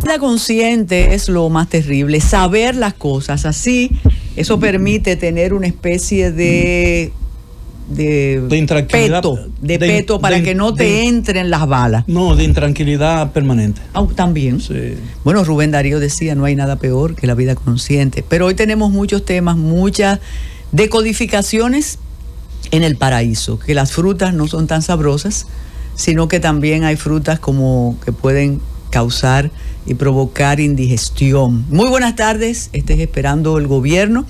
vida consciente es lo más terrible, saber las cosas, así eso permite tener una especie de intranquilidad, peto para que no te entren las balas. No, de intranquilidad permanente. También. Sí. Bueno, Rubén Darío decía, no hay nada peor que la vida consciente. Pero hoy tenemos muchos temas, muchas decodificaciones en el paraíso, que las frutas no son tan sabrosas, sino que también hay frutas como que pueden causar y provocar indigestión. Muy buenas tardes, estés esperando el gobierno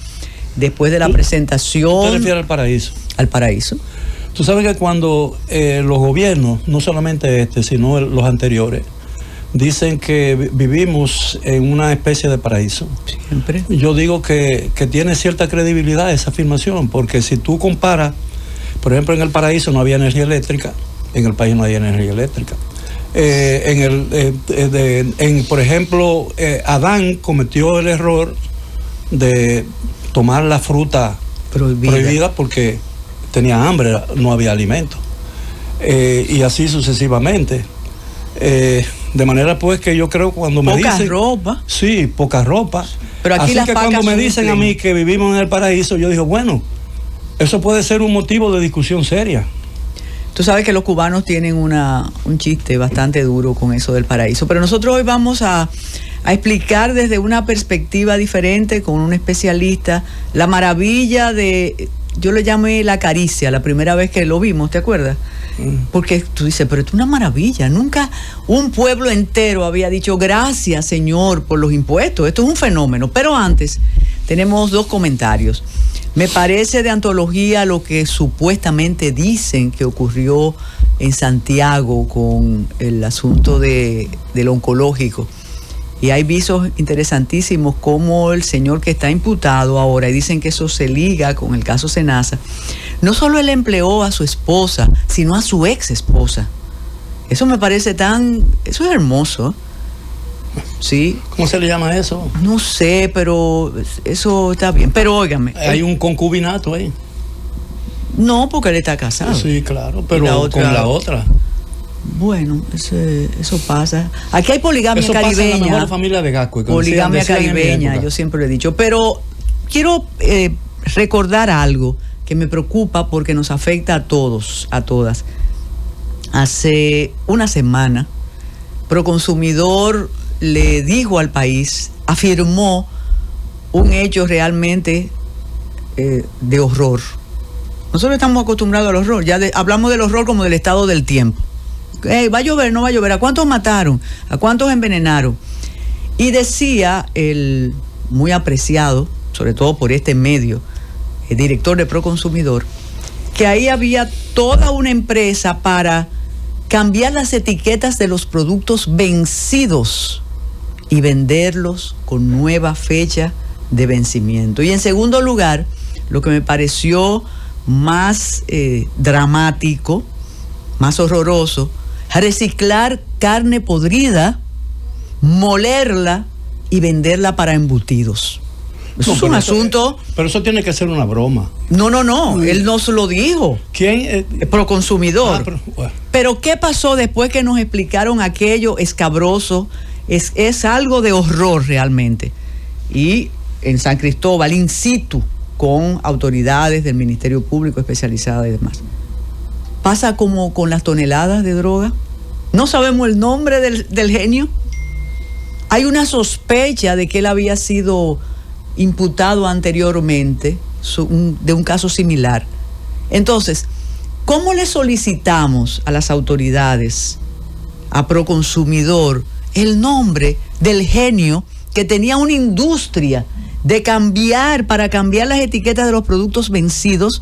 después de la presentación. ¿Te refieres al paraíso? Al paraíso. Tú sabes que cuando los gobiernos, no solamente sino los anteriores, dicen que vivimos en una especie de paraíso. Siempre. Yo digo que tiene cierta credibilidad esa afirmación, porque si tú comparas, por ejemplo, en el paraíso no había energía eléctrica, en el país no hay energía eléctrica. Por ejemplo, Adán cometió el error de tomar la fruta prohibida porque tenía hambre, no había alimento. Y así sucesivamente. De manera pues que yo creo cuando me dicen... Poca ropa. Sí, poca ropa. Pero aquí así que cuando me dicen a mí que vivimos en el paraíso, yo digo, bueno, eso puede ser un motivo de discusión seria. Tú sabes que los cubanos tienen un chiste bastante duro con eso del paraíso, pero nosotros hoy vamos a explicar desde una perspectiva diferente con un especialista la maravilla yo le llamé la caricia, la primera vez que lo vimos, ¿te acuerdas? Porque tú dices, pero esto es una maravilla, nunca un pueblo entero había dicho gracias Señor por los impuestos, esto es un fenómeno. Pero antes tenemos dos comentarios. Me parece de antología lo que supuestamente dicen que ocurrió en Santiago con el asunto del oncológico. Y hay visos interesantísimos como el señor que está imputado ahora, y dicen que eso se liga con el caso Senasa. No solo él empleó a su esposa, sino a su ex esposa. Eso me parece eso es hermoso. ¿Sí? ¿Cómo se le llama eso? No sé, pero eso está bien. Pero óigame. Hay un concubinato ahí. No, porque él está casado. Sí, claro, pero con la otra. Bueno, eso pasa. Aquí hay poligamia eso caribeña. Pasa en la mejor familia de Gasco. Poligamia caribeña, yo siempre lo he dicho. Pero quiero recordar algo que me preocupa porque nos afecta a todos, a todas. Hace una semana, Proconsumidor le dijo al país, afirmó un hecho realmente de horror. Nosotros estamos acostumbrados al horror, hablamos del horror como del estado del tiempo. ¿Va a llover? ¿No va a llover? ¿A cuántos mataron? ¿A cuántos envenenaron? Y decía el muy apreciado, sobre todo por este medio, el director de Proconsumidor, que ahí había toda una empresa para cambiar las etiquetas de los productos vencidos y venderlos con nueva fecha de vencimiento. Y en segundo lugar, lo que me pareció más dramático, más horroroso, reciclar carne podrida, molerla y venderla para embutidos. Eso es un asunto... Pero eso tiene que ser una broma. No, él nos lo dijo. ¿Quién? Proconsumidor. Pero ¿qué pasó después que nos explicaron aquello escabroso? Es algo de horror realmente. Y en San Cristóbal, in situ, con autoridades del Ministerio Público especializadas y demás. Pasa como con las toneladas de droga. No sabemos el nombre del genio. Hay una sospecha de que él había sido imputado anteriormente de un caso similar. Entonces, ¿cómo le solicitamos a las autoridades, a Proconsumidor, el nombre del genio que tenía una industria de para cambiar las etiquetas de los productos vencidos,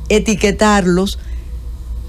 reetiquetarlos,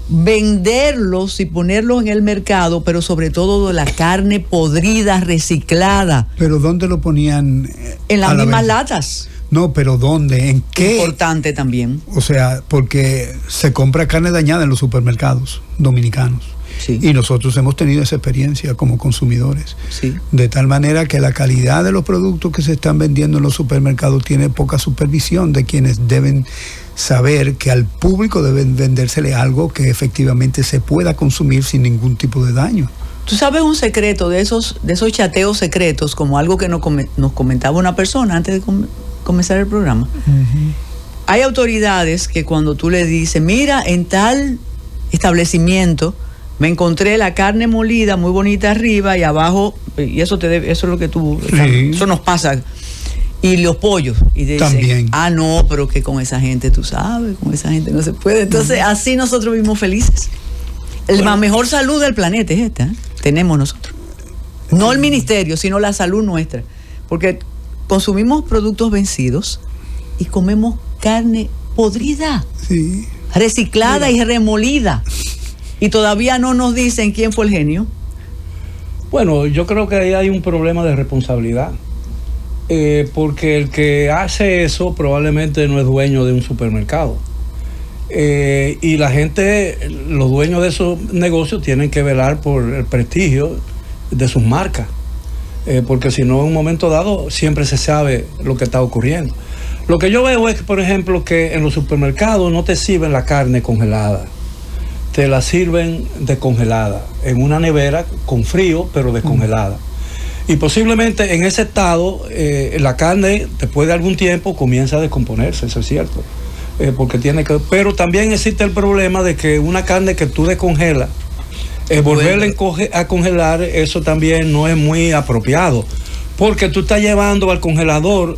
venderlos y ponerlos en el mercado, pero sobre todo de la carne podrida, reciclada? ¿Pero dónde lo ponían? En las mismas latas. No, pero ¿dónde? ¿En qué? Importante también. O sea, porque se compra carne dañada en los supermercados dominicanos. Sí. Y nosotros hemos tenido esa experiencia como consumidores. Sí. De tal manera que la calidad de los productos que se están vendiendo en los supermercados tiene poca supervisión de quienes deben saber que al público deben vendérsele algo que efectivamente se pueda consumir sin ningún tipo de daño. Tú sabes un secreto de esos chateos secretos, como algo que nos comentaba una persona antes de comenzar el programa. Uh-huh. Hay autoridades que cuando tú le dices, mira, en tal establecimiento me encontré la carne molida muy bonita arriba y abajo, y eso es lo que tú, sí. Eso nos pasa. Y los pollos, y dicen, también. No, pero que con esa gente, tú sabes, con esa gente no se puede. Entonces, así nosotros vivimos felices. La mejor salud del planeta es esta, ¿eh? Tenemos nosotros. No el ministerio, sino la salud nuestra. Porque consumimos productos vencidos y comemos carne podrida, sí. Reciclada, mira, y remolida. Y todavía no nos dicen quién fue el genio. Bueno, yo creo que ahí hay un problema de responsabilidad. Porque el que hace eso probablemente no es dueño de un supermercado. Y la gente, los dueños de esos negocios tienen que velar por el prestigio de sus marcas, porque si no, en un momento dado siempre se sabe lo que está ocurriendo. Lo que yo veo es, por ejemplo, que en los supermercados no te sirven la carne congelada, te la sirven descongelada, en una nevera con frío, pero descongelada. Y posiblemente en ese estado la carne, después de algún tiempo, comienza a descomponerse, eso es cierto. Porque tiene que, pero también existe el problema de que una carne que tú descongelas, volverla a congelar, eso también no es muy apropiado, porque tú estás llevando al congelador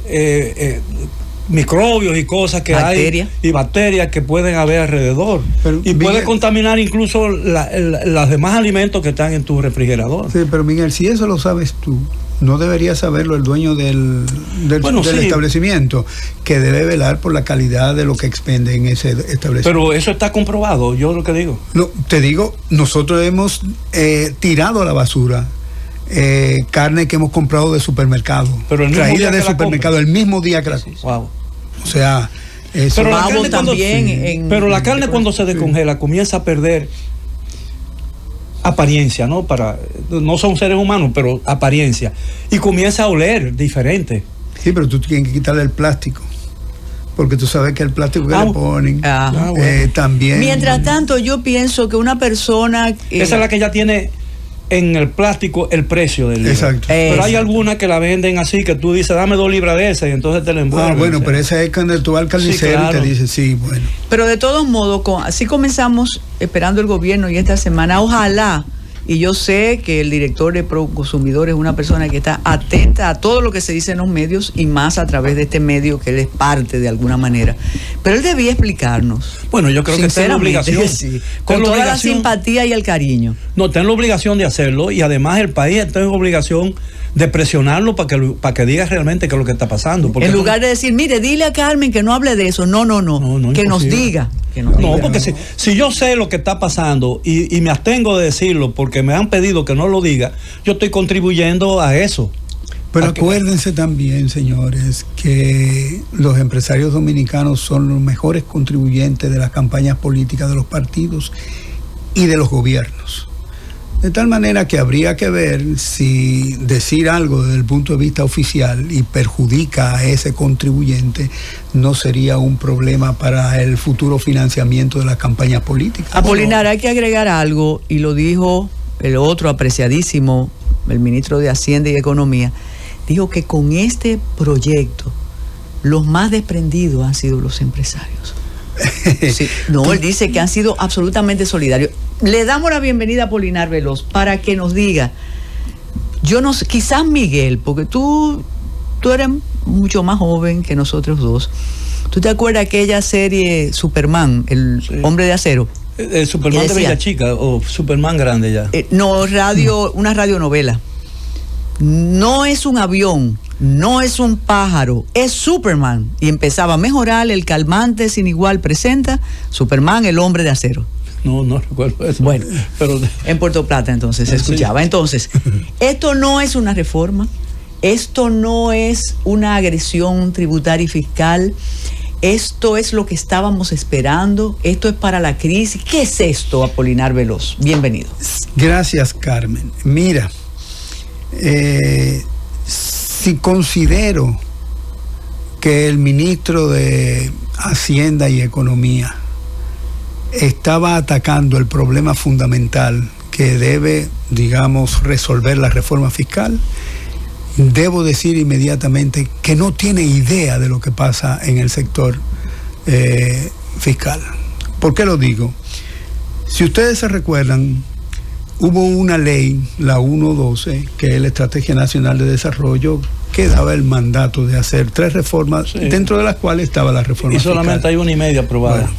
microbios y cosas que hay, y bacterias que pueden haber alrededor, pero, y puede contaminar incluso los demás alimentos que están en tu refrigerador. Sí, pero Miguel, si eso lo sabes tú, no debería saberlo el dueño del sí, establecimiento, que debe velar por la calidad de lo que expende en ese establecimiento. Pero eso está comprobado, yo lo que digo. No, te digo, nosotros hemos tirado a la basura carne que hemos comprado de supermercado, traída de supermercado el mismo día que la compra. Wow. O sea, eso. Pero la carne también, pero la carne cuando se descongela comienza a perder apariencia, ¿no? No son seres humanos, pero apariencia. Y comienza a oler diferente. Sí, pero tú tienes que quitarle el plástico, porque tú sabes que el plástico que le ponen también. Mientras tanto, yo pienso que una persona... Esa es la que ya tiene en el plástico el precio del libro. Exacto. Pero hay algunas que la venden así, que tú dices, dame 2 libras de esa, y entonces te la envuelven. Bueno, pero esa es cuando tú vas al carnicero, sí, claro, y te dice, sí, bueno. Pero de todos modos, así comenzamos esperando el gobierno, y esta semana, ojalá, y yo sé que el director de Proconsumidor es una persona que está atenta a todo lo que se dice en los medios, y más a través de este medio que él es parte de alguna manera. Pero él debía explicarnos. Bueno, yo creo que está en la obligación. Sí, con toda la simpatía y el cariño. No, está en la obligación de hacerlo, y además el país está en obligación de presionarlo para que diga realmente qué es lo que está pasando. En lugar de decir, mire, dile a Carmen que no hable de eso. No, que nos diga. Porque si yo sé lo que está pasando y me abstengo de decirlo porque me han pedido que no lo diga, yo estoy contribuyendo a eso. Pero acuérdense también, señores, que los empresarios dominicanos son los mejores contribuyentes de las campañas políticas de los partidos y de los gobiernos. De tal manera que habría que ver si decir algo desde el punto de vista oficial y perjudica a ese contribuyente no sería un problema para el futuro financiamiento de las campañas políticas. Apolinar, hay que agregar algo, y lo dijo el otro apreciadísimo, el ministro de Hacienda y Economía, dijo que con este proyecto los más desprendidos han sido los empresarios. Sí, no, él dice que han sido absolutamente solidarios. Le damos la bienvenida a Apolinar Veloz para que nos diga, yo no sé, quizás Miguel, porque tú eres mucho más joven que nosotros dos. ¿Tú te acuerdas aquella serie Superman, el hombre de acero? El Superman de Bella Chica o Superman grande ya. Una radionovela. No es un avión, no es un pájaro, es Superman. Y empezaba a mejorar el calmante sin igual presenta Superman, el hombre de acero. No recuerdo eso. Bueno, pero en Puerto Plata entonces se escuchaba. Entonces, esto no es una reforma, esto no es una agresión tributaria y fiscal, esto es lo que estábamos esperando, esto es para la crisis. ¿Qué es esto, Apolinar Veloz? Bienvenido. Gracias, Carmen. Mira, si considero que el ministro de Hacienda y Economía estaba atacando el problema fundamental, que debe, digamos, resolver la reforma fiscal, debo decir inmediatamente que no tiene idea de lo que pasa en el sector fiscal. ¿Por qué lo digo? Si ustedes se recuerdan, hubo una ley, la 112, que es la Estrategia Nacional de Desarrollo, que daba el mandato de hacer 3 reformas, sí, dentro de las cuales estaba la reforma fiscal. Y solamente hay 1.5 aprobada. Bueno,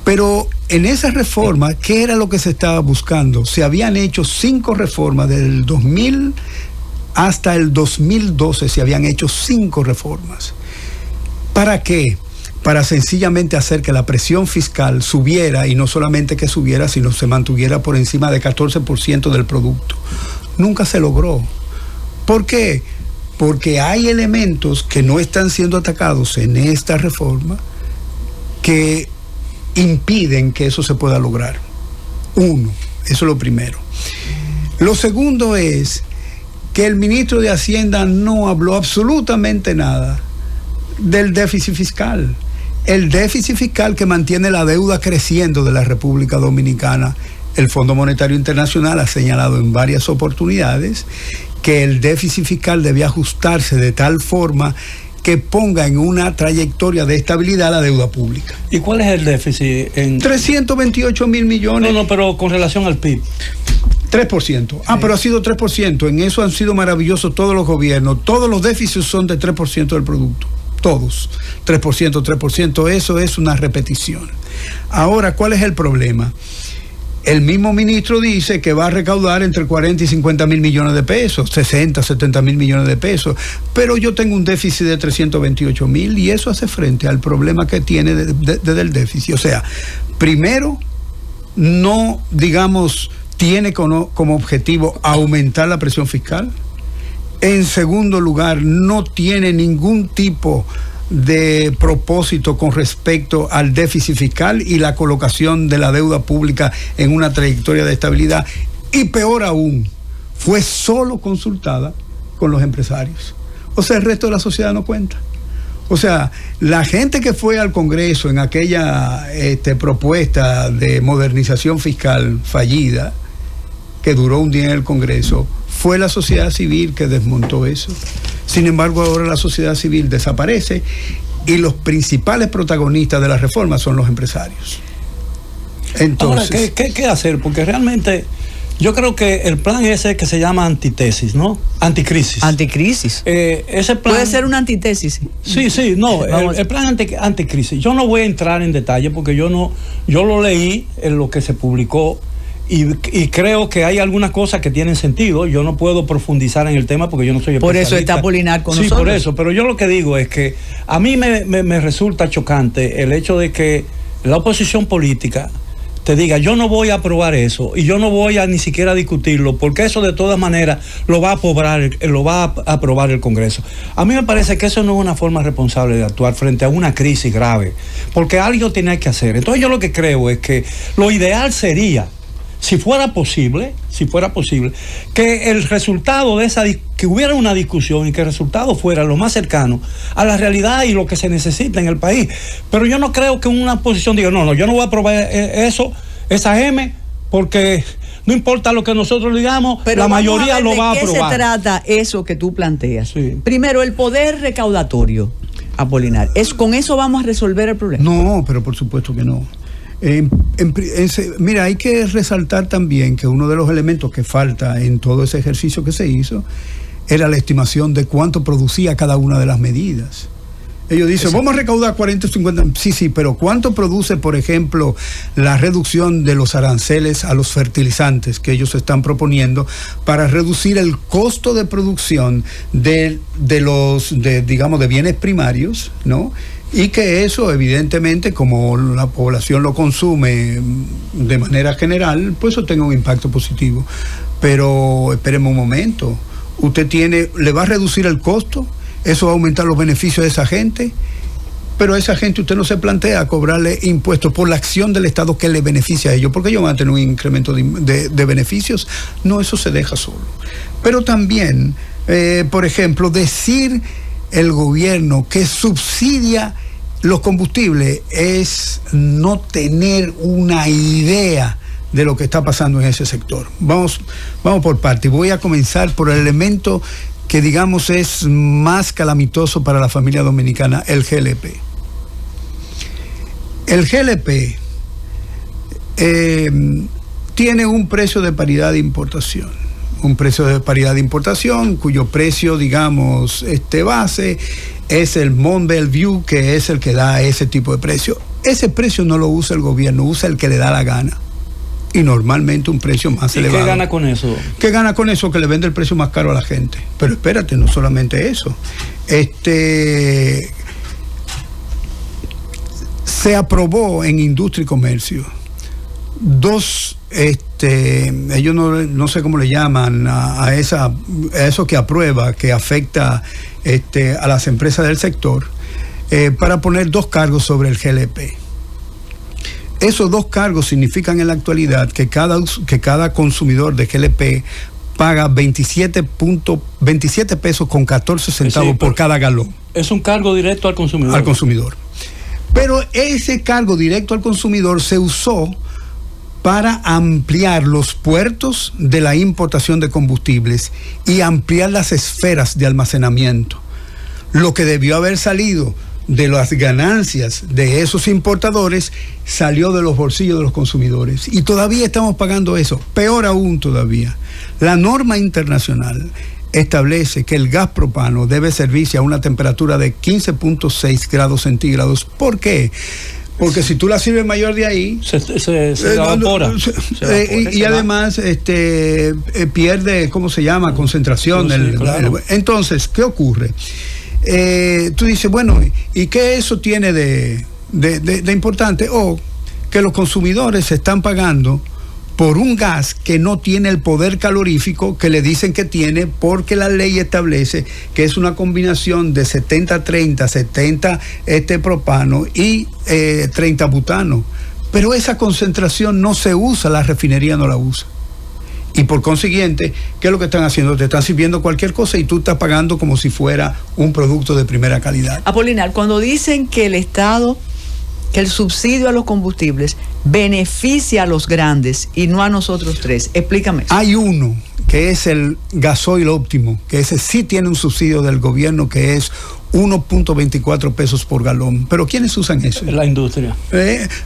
pero en esa reforma, ¿qué era lo que se estaba buscando? Se habían hecho 5 reformas del 2000 hasta el 2012, se habían hecho 5 reformas. ¿Para qué? Para sencillamente hacer que la presión fiscal subiera, y no solamente que subiera, sino se mantuviera por encima de 14% del producto. Nunca se logró. ¿Por qué? Porque hay elementos que no están siendo atacados en esta reforma que impiden que eso se pueda lograr. Uno, eso es lo primero. Lo segundo es que el ministro de Hacienda no habló absolutamente nada del déficit fiscal. El déficit fiscal que mantiene la deuda creciendo de la República Dominicana. El Fondo Monetario Internacional ha señalado en varias oportunidades que el déficit fiscal debe ajustarse de tal forma que ponga en una trayectoria de estabilidad la deuda pública. ¿Y cuál es el déficit? 328 mil millones. No, pero con relación al PIB. 3%. Ah, sí. Pero ha sido 3%. En eso han sido maravillosos todos los gobiernos. Todos los déficits son de 3% del producto. Todos. 3%, 3%. Eso es una repetición. Ahora, ¿cuál es el problema? El mismo ministro dice que va a recaudar entre 40 y 50 mil millones de pesos, 60, 70 mil millones de pesos, pero yo tengo un déficit de 328 mil y eso hace frente al problema que tiene del déficit. O sea, primero, no, digamos, tiene como objetivo aumentar la presión fiscal. En segundo lugar, no tiene ningún tipo de propósito con respecto al déficit fiscal y la colocación de la deuda pública en una trayectoria de estabilidad. Y peor aún, fue solo consultada con los empresarios. O sea, el resto de la sociedad no cuenta. O sea, la gente que fue al Congreso en aquella propuesta de modernización fiscal fallida, que duró un día en el Congreso, fue la sociedad civil que desmontó eso. Sin embargo, ahora la sociedad civil desaparece y los principales protagonistas de la reforma son los empresarios. Entonces, ahora, ¿qué hacer? Porque realmente yo creo que el plan ese que se llama antitesis, ¿no? Anticrisis. Anticrisis. Ese plan puede ser una antítesis. Sí, no, el plan anticrisis. Yo no voy a entrar en detalle porque yo lo leí en lo que se publicó. Y creo que hay algunas cosas que tienen sentido. Yo no puedo profundizar en el tema porque yo no soy especialista. Por eso está Apolinar con nosotros. Sí, por eso. Pero yo lo que digo es que a mí me resulta chocante el hecho de que la oposición política te diga, yo no voy a aprobar eso y yo no voy a ni siquiera discutirlo porque eso de todas maneras lo va a aprobar el Congreso. A mí me parece que eso no es una forma responsable de actuar frente a una crisis grave, porque algo tiene que hacer. Entonces yo lo que creo es que lo ideal sería, si fuera posible, que el resultado de que hubiera una discusión y que el resultado fuera lo más cercano a la realidad y lo que se necesita en el país. Pero yo no creo que una posición diga, no, yo no voy a aprobar esa M, porque no importa lo que nosotros digamos, pero la mayoría lo va a aprobar. ¿De qué se trata eso que tú planteas? Sí. Primero, el poder recaudatorio, Apolinar. ¿Con eso vamos a resolver el problema? No, pero por supuesto que no. Mira, hay que resaltar también que uno de los elementos que falta en todo ese ejercicio que se hizo era la estimación de cuánto producía cada una de las medidas. Ellos dicen, exacto, vamos a recaudar 40 o 50, sí, pero ¿cuánto produce, por ejemplo, la reducción de los aranceles a los fertilizantes que ellos están proponiendo para reducir el costo de producción de bienes primarios, ¿no? Y que eso, evidentemente, como la población lo consume de manera general, pues eso tenga un impacto positivo. Pero espéreme un momento, le va a reducir el costo, eso va a aumentar los beneficios de esa gente, pero a esa gente usted no se plantea cobrarle impuestos por la acción del Estado que le beneficia a ellos, porque ellos van a tener un incremento de beneficios. No, eso se deja solo. Pero también, por ejemplo, decir el gobierno que subsidia los combustibles es no tener una idea de lo que está pasando en ese sector. Vamos por parte. Voy a comenzar por el elemento que digamos es más calamitoso para la familia dominicana, el GLP. El GLP tiene un precio de paridad de importación. Un precio de paridad de importación cuyo precio, digamos, base es el Mont Belvieu, que es el que da ese tipo de precio. Ese precio no lo usa el gobierno, usa el que le da la gana. Y normalmente un precio más elevado. ¿Y qué gana con eso? ¿Qué gana con eso? Que le vende el precio más caro a la gente. Pero espérate, no solamente eso. Se aprobó en Industria y Comercio dos, ellos no sé cómo le llaman a eso que aprueba, que afecta a las empresas del sector, para poner 2 cargos sobre el GLP. Esos 2 cargos significan en la actualidad que cada consumidor de GLP paga 27 pesos con 14 centavos por cada galón. Es un cargo directo al consumidor. Al consumidor. Pero ese cargo directo al consumidor se usó para ampliar los puertos de la importación de combustibles y ampliar las esferas de almacenamiento. Lo que debió haber salido de las ganancias de esos importadores salió de los bolsillos de los consumidores. Y todavía estamos pagando eso. Peor aún todavía. La norma internacional establece que el gas propano debe servirse a una temperatura de 15.6 grados centígrados. ¿Por qué? Porque si tú la sirves mayor de ahí, se evapora. Y además pierde, ¿cómo se llama? Concentración. Sí, claro. Entonces, ¿qué ocurre? Tú dices, bueno, ¿y qué eso tiene de importante? Que los consumidores están pagando por un gas que no tiene el poder calorífico que le dicen que tiene, porque la ley establece que es una combinación de 70-30, 70 propano y 30 butano. Pero esa concentración no se usa, la refinería no la usa. Y por consiguiente, ¿qué es lo que están haciendo? Te están sirviendo cualquier cosa y tú estás pagando como si fuera un producto de primera calidad. Apolinar, cuando dicen que el Estado, que el subsidio a los combustibles beneficia a los grandes y no a nosotros 3, explícame eso. Hay uno, que es el gasoil óptimo, que ese sí tiene un subsidio del gobierno que es 1.24 pesos por galón. ¿Pero quiénes usan eso? La industria.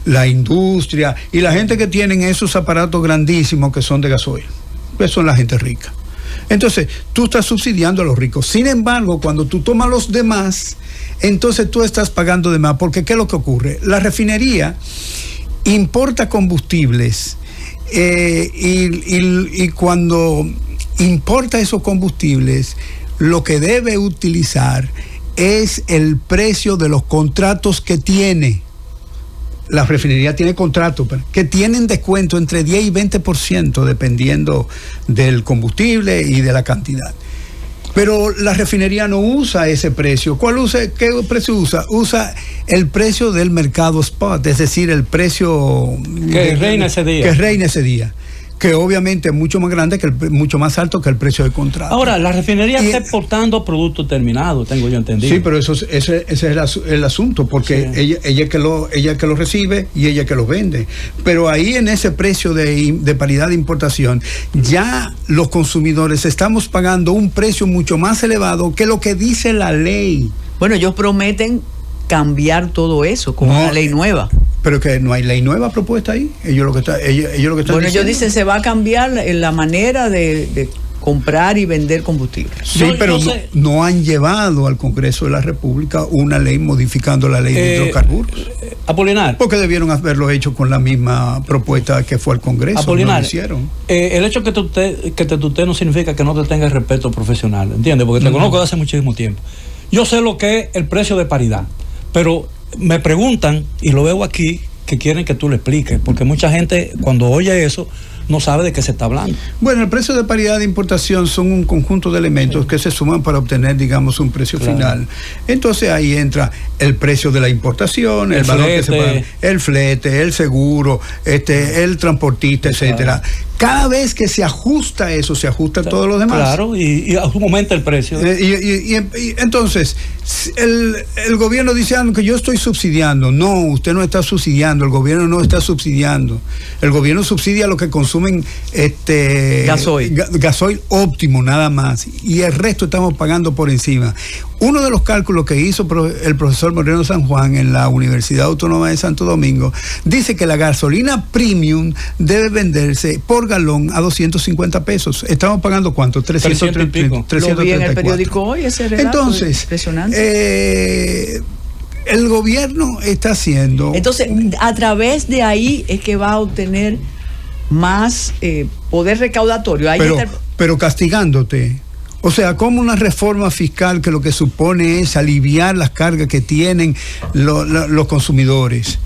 La industria y la gente que tienen esos aparatos grandísimos que son de gasoil. Pues son la gente rica. Entonces, tú estás subsidiando a los ricos. Sin embargo, cuando tú tomas los demás, entonces tú estás pagando de más. Porque ¿qué es lo que ocurre? La refinería importa combustibles y cuando importa esos combustibles, lo que debe utilizar es el precio de los contratos que tiene. La refinería tiene contratos que tienen descuento entre 10 y 20% dependiendo del combustible y de la cantidad. Pero la refinería no usa ese precio. ¿Qué precio usa? Usa el precio del mercado spot, es decir, el precio que reina ese día. Que obviamente es mucho más grande, mucho más alto que el precio del contrato. Ahora, la refinería está exportando productos terminados, tengo yo entendido. Sí, pero ese es el asunto, porque sí. ella que lo recibe y ella que lo vende. Pero ahí en ese precio de paridad de importación, ya los consumidores estamos pagando un precio mucho más elevado que lo que dice la ley. Bueno, ellos prometen cambiar todo eso con una ley nueva. Pero que no hay ley nueva propuesta ahí. Ellos lo que están bueno, diciendo. ellos dicen se va a cambiar la manera de comprar y vender combustible. Sí, pero no han llevado al Congreso de la República una ley modificando la ley de hidrocarburos. Apolinar. Porque debieron haberlo hecho con la misma propuesta que fue al Congreso. Apolinar, no lo hicieron. El hecho que te tutee no significa que no te tengas respeto profesional, ¿entiendes? Porque te conozco desde hace muchísimo tiempo. Yo sé lo que es el precio de paridad, pero me preguntan, y lo veo aquí, que quieren que tú le expliques, porque mucha gente cuando oye eso no sabe de qué se está hablando. Bueno, el precio de paridad de importación son un conjunto de elementos que se suman para obtener, digamos, un precio final. Entonces ahí entra el precio de la importación, el valor que se paga, el flete, el seguro, el transportista, etcétera, Cada vez que se ajusta eso, se ajusta todo lo demás. Claro, y aumenta el precio. Y entonces, el gobierno dice que yo estoy subsidiando. No, usted no está subsidiando, el gobierno no está subsidiando. El gobierno subsidia lo que consumen gasoil óptimo, nada más. Y el resto estamos pagando por encima. Uno de los cálculos que hizo el profesor Moreno San Juan en la Universidad Autónoma de Santo Domingo dice que la gasolina premium debe venderse por galón a 250 pesos. Estamos pagando ¿cuánto? 300 y pico. Lo vi en el periódico hoy, ese relato. Entonces, impresionante. El gobierno está haciendo... Entonces, a través de ahí es que va a obtener más poder recaudatorio. Ahí pero castigándote. O sea, como una reforma fiscal que lo que supone es aliviar las cargas que tienen los consumidores,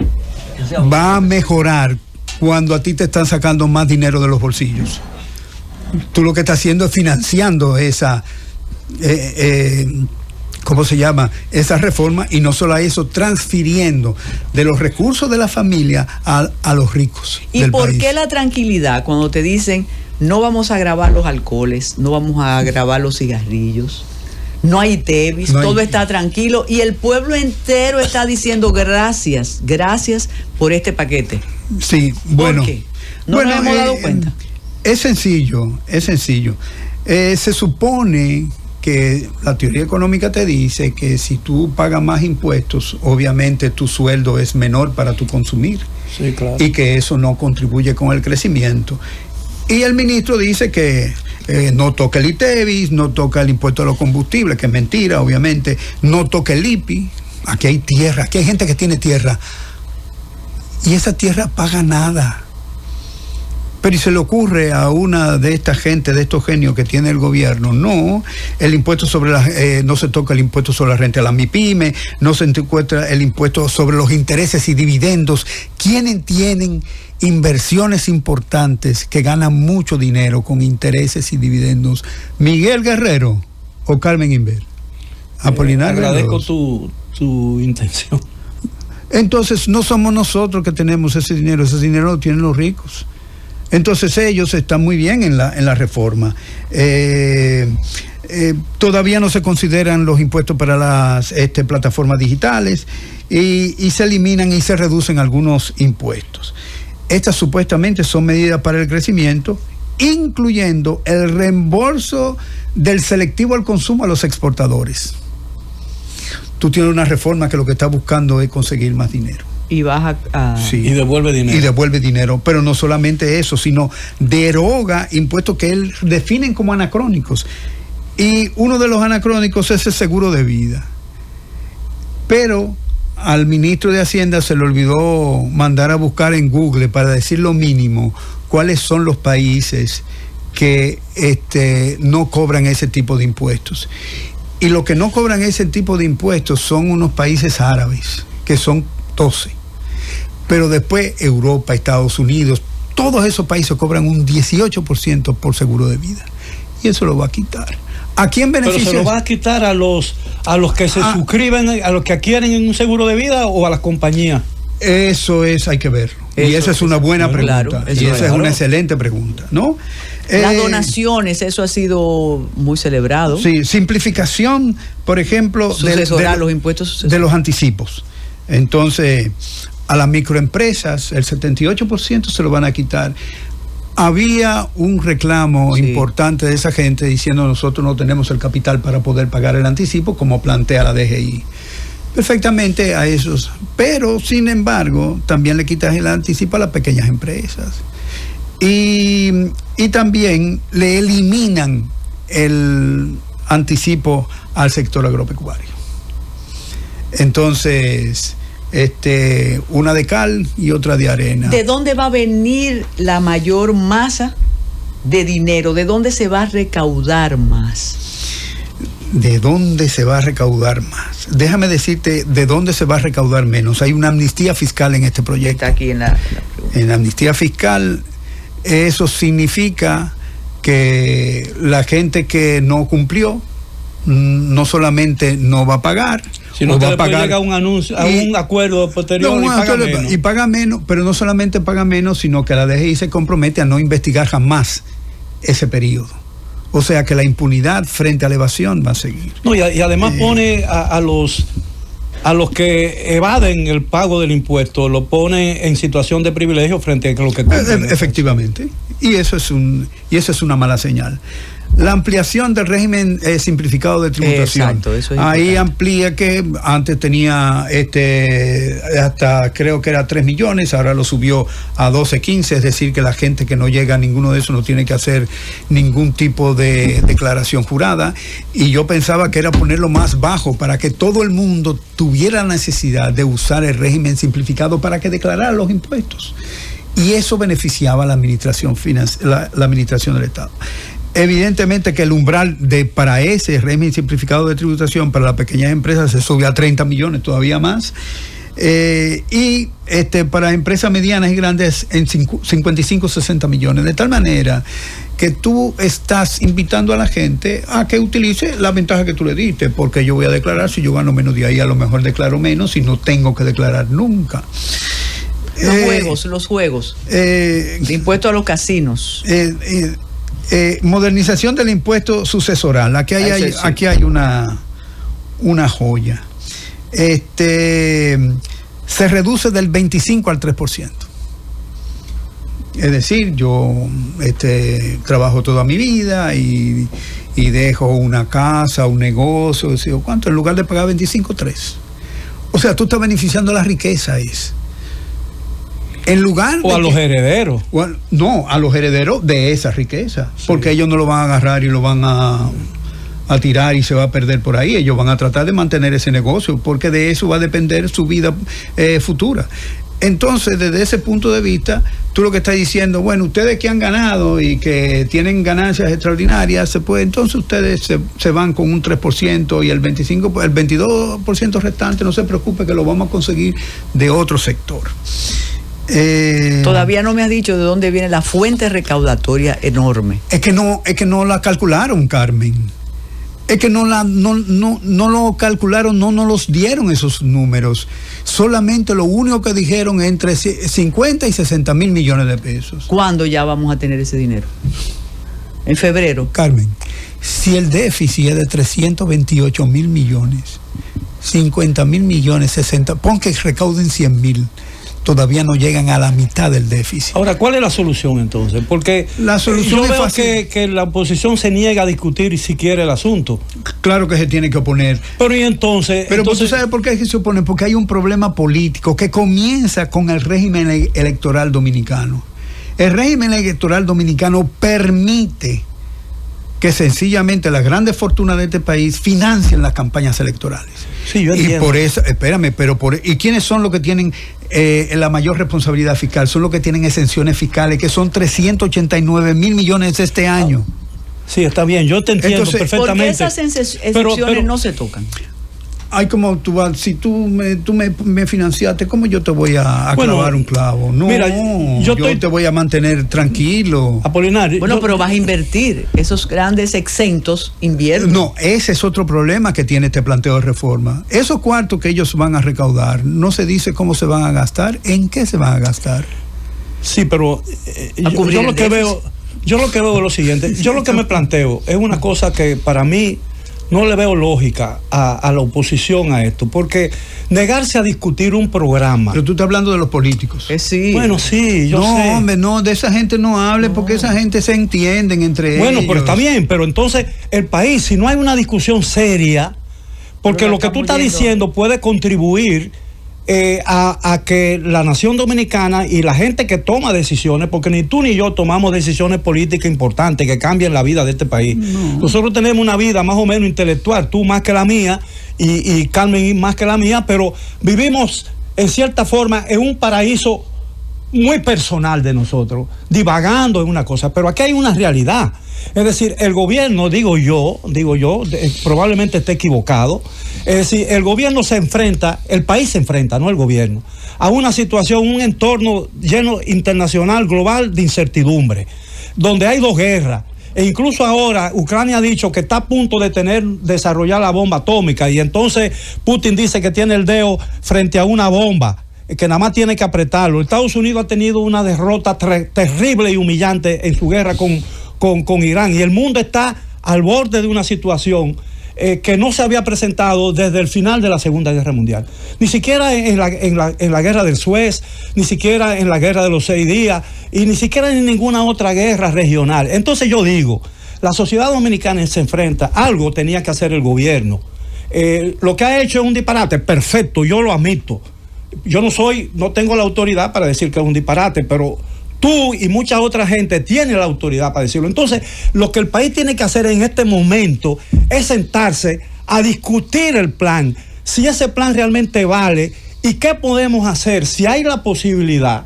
va a mejorar cuando a ti te están sacando más dinero de los bolsillos. Tú lo que estás haciendo es financiando esa, ¿cómo se llama? Esa reforma, y no solo a eso, transfiriendo de los recursos de la familia a los ricos. ¿Y por qué la tranquilidad cuando te dicen no vamos a grabar los alcoholes, no vamos a grabar los cigarrillos, no hay tevis, todo está tranquilo y el pueblo entero está diciendo gracias por este paquete? Sí, bueno. ¿Por qué? No nos hemos dado cuenta. Es sencillo. Se supone que la teoría económica te dice que si tú pagas más impuestos, obviamente tu sueldo es menor para tu consumir. Sí, claro. Y que eso no contribuye con el crecimiento. Y el ministro dice que no toca el ITEVIS, no toca el impuesto a los combustibles, que es mentira, obviamente, no toca el IPI. Aquí hay tierra, aquí hay gente que tiene tierra. Y esa tierra paga nada. Pero ¿y se le ocurre a una de esta gente, de estos genios que tiene el gobierno? No, el impuesto sobre no se toca el impuesto sobre la renta a la MIPYME, no se encuentra el impuesto sobre los intereses y dividendos. ¿Quiénes tienen inversiones importantes que ganan mucho dinero con intereses y dividendos? ¿Miguel Guerrero o Carmen Inver? Apolinar. Agradezco tu intención. Entonces no somos nosotros que tenemos ese dinero lo tienen los ricos. Entonces ellos están muy bien en la reforma. Todavía no se consideran los impuestos para las plataformas digitales y se eliminan y se reducen algunos impuestos. Estas supuestamente son medidas para el crecimiento, incluyendo el reembolso del selectivo al consumo a los exportadores. Tú tienes una reforma que lo que está buscando es conseguir más dinero. Y vas sí, y devuelve dinero. Y devuelve dinero, pero no solamente eso, sino deroga impuestos que él definen como anacrónicos. Y uno de los anacrónicos es el seguro de vida. Pero al ministro de Hacienda se le olvidó mandar a buscar en Google, para decir lo mínimo, cuáles son los países que no cobran ese tipo de impuestos. Y los que no cobran ese tipo de impuestos son unos países árabes, que son 12. Pero después Europa, Estados Unidos, todos esos países cobran un 18% por seguro de vida. Y eso lo va a quitar. ¿A quién beneficia? ¿Pero se lo va a quitar a los que se suscriben, a los que adquieren un seguro de vida o a las compañías? Eso hay que verlo. Y esa es una buena pregunta. Claro, y esa es una excelente pregunta, ¿no? Las donaciones, eso ha sido muy celebrado. Sí, simplificación, por ejemplo, los impuestos de los anticipos. Entonces, a las microempresas, el 78% se lo van a quitar. Había un reclamo importante de esa gente diciendo nosotros no tenemos el capital para poder pagar el anticipo, como plantea la DGI. Perfectamente a esos. Pero, sin embargo, también le quitas el anticipo a las pequeñas empresas. Y también le eliminan el anticipo al sector agropecuario. Entonces, una de cal y otra de arena. ¿De dónde va a venir la mayor masa de dinero? ¿De dónde se va a recaudar más? ¿De dónde se va a recaudar más? Déjame decirte de dónde se va a recaudar menos. Hay una amnistía fiscal en este proyecto. Está aquí en la amnistía fiscal, eso significa que la gente que no cumplió no solamente no va a pagar, sino que va a pagar, llega un anuncio, a un acuerdo posterior y paga menos, pero no solamente paga menos, sino que la DGI se compromete a no investigar jamás ese periodo. O sea que la impunidad frente a la evasión va a seguir. No, y además pone a los que evaden el pago del impuesto, lo pone en situación de privilegio frente a lo que cumplen. Efectivamente. Y eso es una mala señal. La ampliación del régimen simplificado de tributación. Exacto, eso es ahí amplía, que antes tenía hasta creo que era 3 millones, ahora lo subió a 12, 15, es decir que la gente que no llega a ninguno de esos no tiene que hacer ningún tipo de declaración jurada, y yo pensaba que era ponerlo más bajo para que todo el mundo tuviera la necesidad de usar el régimen simplificado para que declarara los impuestos, y eso beneficiaba a la administración la administración del Estado. Evidentemente que el umbral para ese régimen simplificado de tributación para las pequeñas empresas se sube a 30 millones, todavía más, y para empresas medianas y grandes en 55, 60 millones, de tal manera que tú estás invitando a la gente a que utilice la ventaja que tú le diste, porque yo voy a declarar, si yo gano menos de ahí, a lo mejor declaro menos, y no tengo que declarar nunca. Los juegos, el impuesto a los casinos. Modernización del impuesto sucesoral. Aquí hay una joya. Se reduce del 25 al 3%. Es decir, yo trabajo toda mi vida y dejo una casa, un negocio, ¿cuánto? En lugar de pagar 25, 3. O sea, tú estás beneficiando la riqueza, en lugar o a los herederos. No, a los herederos de esa riqueza, sí. Porque ellos no lo van a agarrar y lo van a tirar y se va a perder por ahí. Ellos van a tratar de mantener ese negocio, porque de eso va a depender su vida futura. Entonces, desde ese punto de vista, tú lo que estás diciendo, bueno, ustedes que han ganado y que tienen ganancias extraordinarias, entonces ustedes se van con un 3% y el 22% restante, no se preocupe que lo vamos a conseguir de otro sector. Todavía no me has dicho de dónde viene la fuente recaudatoria enorme. Es que no la calcularon, Carmen. Es que no lo calcularon, no nos los dieron esos números. Solamente lo único que dijeron entre 50 y 60 mil millones de pesos. ¿Cuándo ya vamos a tener ese dinero? ¿En febrero? Carmen, si el déficit es de 328 mil millones, 50 mil millones, 60, pon que recauden 100 mil. Todavía no llegan a la mitad del déficit. Ahora, ¿cuál es la solución entonces? Porque la solución yo veo que la oposición se niega a discutir si quiere el asunto. Claro que se tiene que oponer. Pero y entonces... Pero ¿tú sabes por qué se opone? Porque hay un problema político que comienza con el régimen electoral dominicano. El régimen electoral dominicano permite que sencillamente las grandes fortunas de este país financien las campañas electorales. Sí, yo entiendo. Y por eso, espérame, ¿y quiénes son los que tienen la mayor responsabilidad fiscal? Son los que tienen exenciones fiscales, que son 389 mil millones este año. Sí, está bien, yo te entiendo. Entonces, perfectamente. ¿Por qué esas exenciones no se tocan? Ay, como tú vas, si tú me financiaste, ¿cómo yo te voy a clavar un clavo? No, mira, yo te voy a mantener tranquilo. Apolinario. Bueno, pero vas a invertir. Esos grandes exentos invierten. No, ese es otro problema que tiene este planteo de reforma. Esos cuartos que ellos van a recaudar, no se dice cómo se van a gastar, en qué se van a gastar. Sí, pero yo lo que veo es lo siguiente. Yo lo que me planteo es una cosa que para mí no le veo lógica a la oposición a esto, porque negarse a discutir un programa... Pero tú estás hablando de los políticos. Sí. Bueno, sí, yo sé. No, hombre, no, de esa gente no hable, porque esa gente se entienden entre ellos. Bueno, pero está bien, pero entonces el país, si no hay una discusión seria, porque lo que tú estás diciendo puede contribuir a que la nación dominicana y la gente que toma decisiones, porque ni tú ni yo tomamos decisiones políticas importantes que cambien la vida de este país. No. Nosotros tenemos una vida más o menos intelectual, tú más que la mía y Carmen más que la mía, pero vivimos en cierta forma en un paraíso muy personal de nosotros, divagando en una cosa, pero aquí hay una realidad. Es decir, el gobierno, digo yo, probablemente esté equivocado. Es decir, el gobierno se enfrenta, el país se enfrenta, no el gobierno, a una situación, un entorno lleno internacional, global de incertidumbre, donde hay dos guerras. E incluso ahora Ucrania ha dicho que está a punto de desarrollar la bomba atómica, y entonces Putin dice que tiene el dedo frente a una bomba, que nada más tiene que apretarlo. Estados Unidos ha tenido una derrota terrible y humillante en su guerra con Irán, y el mundo está al borde de una situación que no se había presentado desde el final de la Segunda Guerra Mundial. Ni siquiera en la guerra del Suez, ni siquiera en la guerra de los 6 días, y ni siquiera en ninguna otra guerra regional. Entonces yo digo, la sociedad dominicana se enfrenta, algo tenía que hacer el gobierno. Lo que ha hecho es un disparate, perfecto, yo lo admito. Yo no tengo la autoridad para decir que es un disparate, pero tú y mucha otra gente tiene la autoridad para decirlo. Entonces, lo que el país tiene que hacer en este momento es sentarse a discutir el plan, si ese plan realmente vale y qué podemos hacer, si hay la posibilidad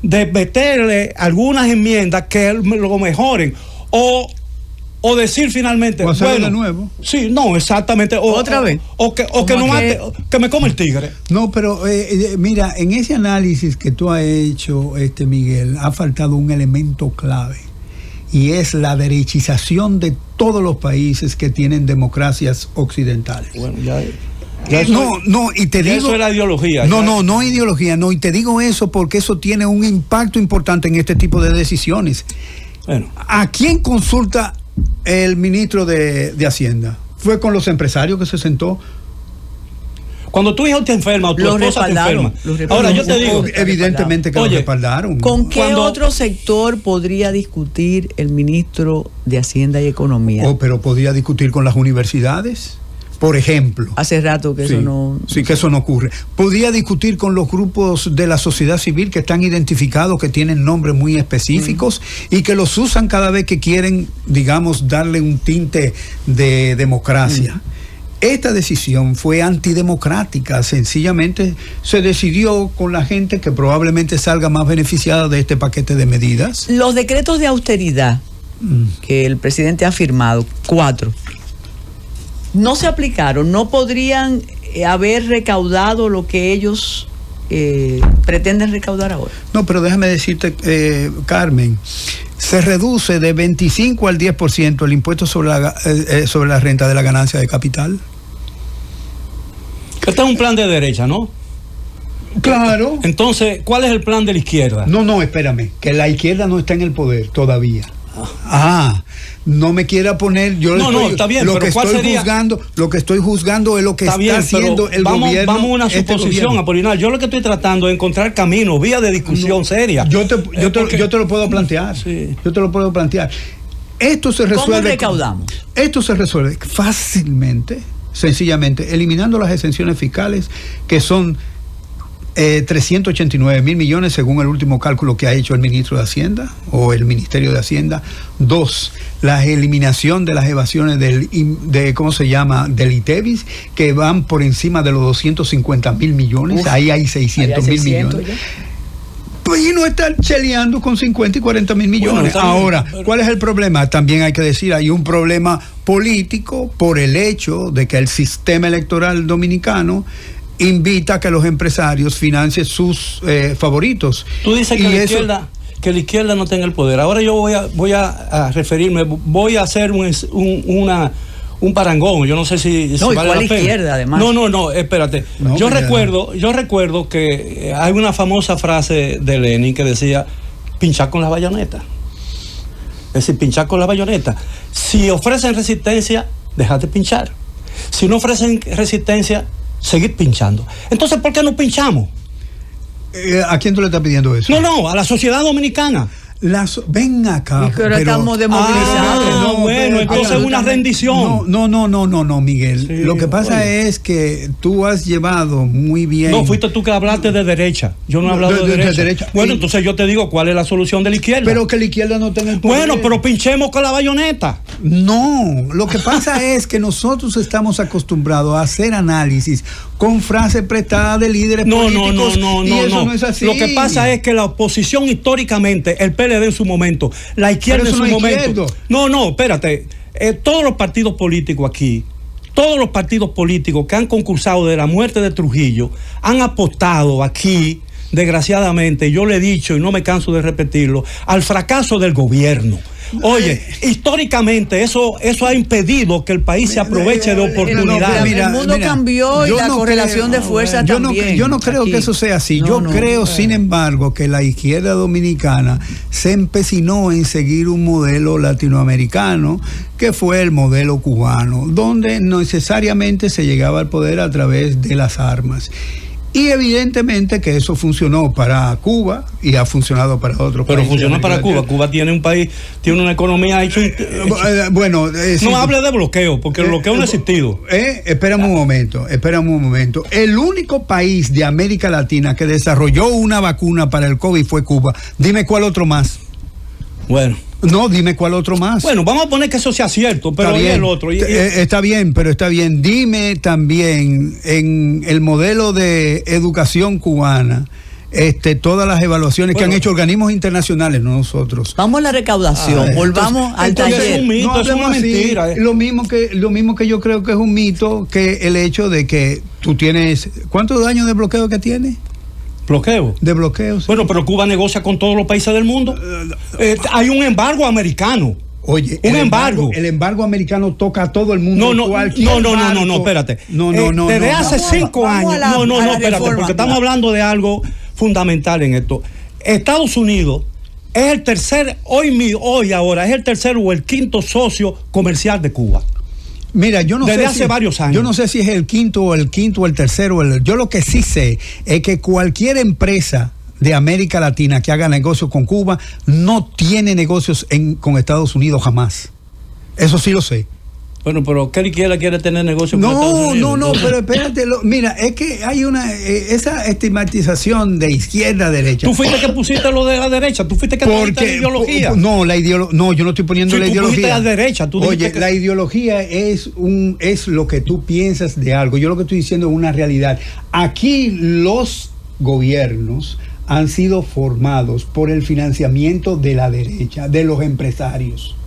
de meterle algunas enmiendas que lo mejoren, o decir finalmente, o bueno, de nuevo. Sí, no, exactamente. Otra vez. O que no mate, que me come el tigre. No, pero mira, en ese análisis que tú has hecho, Miguel, ha faltado un elemento clave, y es la derechización de todos los países que tienen democracias occidentales. Bueno, y te digo, eso es la ideología. No ideología, no, y te digo eso porque eso tiene un impacto importante en este tipo de decisiones. Bueno. ¿A quién consulta el ministro de Hacienda? ¿Fue con los empresarios que se sentó? Cuando tu hijo te enferma o tu esposa te enferma. Ahora yo te digo, evidentemente que lo respaldaron. ¿Con qué otro sector podría discutir el ministro de Hacienda y Economía? Pero podría discutir con las universidades, por ejemplo. Hace rato que eso no... Sí, que eso no ocurre. Podría discutir con los grupos de la sociedad civil que están identificados, que tienen nombres muy específicos y que los usan cada vez que quieren, digamos, darle un tinte de democracia. Esta decisión fue antidemocrática, sencillamente se decidió con la gente que probablemente salga más beneficiada de este paquete de medidas. Los decretos de austeridad que el presidente ha firmado, 4, no se aplicaron, no podrían haber recaudado lo que ellos pretenden recaudar ahora. No, pero déjame decirte, Carmen, se reduce de 25 al 10% el impuesto sobre la renta de la ganancia de capital. Este es un plan de derecha, ¿no? Claro. Entonces, ¿cuál es el plan de la izquierda? No, espérame, que la izquierda no está en el poder todavía. No me quiera poner, está bien, lo pero que ¿cuál estoy sería? Lo que estoy juzgando es lo que está haciendo el gobierno. Vamos a una suposición, Apolinar. Yo lo que estoy tratando es encontrar caminos, vías de discusión seria. Yo te lo puedo plantear. Sí. Yo te lo puedo plantear. Esto se resuelve. ¿Cómo recaudamos? Esto se resuelve fácilmente, sencillamente, eliminando las exenciones fiscales, que son 389,000 millones según el último cálculo que ha hecho el ministro de Hacienda o el Ministerio de Hacienda. 2, la eliminación de las evasiones del ITEVIS, que van por encima de los 250,000 millones. Ahí hay 600,000 millones. Y no están cheleando con 50 y 40,000 millones. Bueno, ahora, ¿cuál es el problema? También hay que decir, hay un problema político por el hecho de que el sistema electoral dominicano invita a que los empresarios financien sus favoritos. Tú dices que la izquierda no tenga el poder. Ahora yo voy a referirme, voy a hacer un parangón. Yo no sé si vale la pena. Izquierda, además. No, espérate. Yo recuerdo que hay una famosa frase de Lenin que decía: pinchar con la bayoneta. Es decir, pinchar con la bayoneta. Si ofrecen resistencia, déjate pinchar. Si no ofrecen resistencia, seguir pinchando. Entonces, ¿por qué no pinchamos? ¿A quién tú le estás pidiendo eso? No, a la sociedad dominicana. Ven acá. Pero estamos desmovilizados. Bueno, entonces es una rendición. No, Miguel. Sí, lo que pasa es que tú has llevado muy bien. No, fuiste tú que hablaste de derecha. Yo no he hablado de derecha. Bueno, entonces yo te digo cuál es la solución de la izquierda. Pero que la izquierda no tenga el poder. Bueno, pero pinchemos con la bayoneta. No, lo que pasa es que nosotros estamos acostumbrados a hacer análisis con frases prestadas de líderes políticos. No es así. Lo que pasa es que la oposición históricamente, el PLD en su momento, la izquierda en su momento. No, espérate. Todos los partidos políticos aquí, todos los partidos políticos que han concursado de la muerte de Trujillo, han apostado aquí, desgraciadamente, yo le he dicho y no me canso de repetirlo, al fracaso del gobierno. Oye, históricamente eso ha impedido que el país se aproveche de oportunidades. El mundo cambió y la correlación de fuerzas también. Yo no creo que eso sea así. Yo creo, sin embargo, que la izquierda dominicana se empecinó en seguir un modelo latinoamericano que fue el modelo cubano, donde no necesariamente se llegaba al poder a través de las armas. Y evidentemente que eso funcionó para Cuba y ha funcionado para otros países. Pero funcionó para Cuba. Cuba tiene un país, tiene una economía hecha. Bueno, no hable de bloqueo, porque el bloqueo no ha existido. Espérame un momento. El único país de América Latina que desarrolló una vacuna para el COVID fue Cuba. Dime cuál otro más. Bueno. No, dime cuál otro más. Bueno, vamos a poner que eso sea cierto, pero ¿y el otro? Está bien, pero está bien. Dime también, en el modelo de educación cubana, todas las evaluaciones que han hecho organismos internacionales, no nosotros. Vamos a la recaudación, volvamos al taller. Es un mito, es una mentira. Lo mismo que yo creo que es un mito, que el hecho de que tú tienes... ¿Cuántos años de bloqueo que tienes? ¿Bloqueo? De bloqueos. Bueno, pero Cuba negocia con todos los países del mundo. Hay un embargo americano. Oye, un embargo. El embargo americano toca a todo el mundo. No, espérate. Desde hace 5 años. Espérate, porque estamos hablando de algo fundamental en esto. Estados Unidos es el tercer, ahora es el tercer o el quinto socio comercial de Cuba. Mira, yo no sé hace varios años. Yo no sé si es el quinto o el tercero. Yo lo que sí sé es que cualquier empresa de América Latina que haga negocios con Cuba no tiene negocios con Estados Unidos jamás. Eso sí lo sé. Bueno, pero ¿qué quiere tener negocio con Estados Unidos? No, pero espérate, mira, es que hay esa estigmatización de izquierda a derecha. Tú fuiste que pusiste lo de la derecha, tú fuiste que pusiste la ideología. No, yo no estoy poniendo la ideología. Tú fuiste a la derecha. La ideología es lo que tú piensas de algo. Yo lo que estoy diciendo es una realidad. Aquí los gobiernos han sido formados por el financiamiento de la derecha, de los empresarios.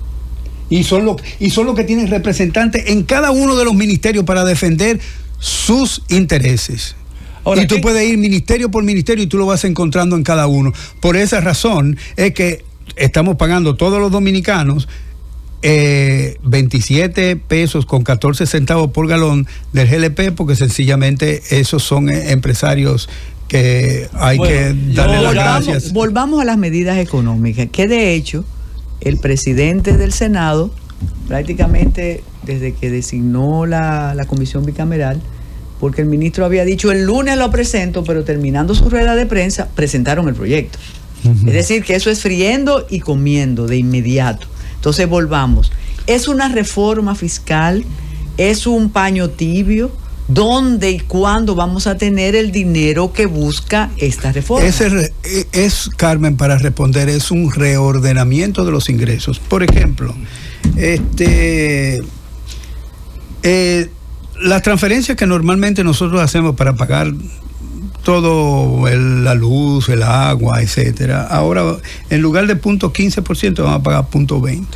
Y son los que tienen representantes en cada uno de los ministerios para defender sus intereses. Ahora, y tú puedes ir ministerio por ministerio y tú lo vas encontrando en cada uno. Por esa razón es que estamos pagando todos los dominicanos 27 pesos con 14 centavos por galón del GLP, porque sencillamente esos son empresarios que hay que darle las gracias. Volvamos a las medidas económicas, que de hecho el presidente del Senado, prácticamente desde que designó la comisión bicameral, porque el ministro había dicho el lunes lo presento, pero terminando su rueda de prensa presentaron el proyecto. Es decir, que eso es friendo y comiendo de inmediato. Entonces volvamos. ¿Es una reforma fiscal? ¿Es un paño tibio? ¿Dónde y cuándo vamos a tener el dinero que busca esta reforma? Carmen, para responder, es un reordenamiento de los ingresos. Por ejemplo, las transferencias que normalmente nosotros hacemos para pagar todo, la luz, el agua, etcétera, ahora en lugar de 0.15% vamos a pagar 0.20%.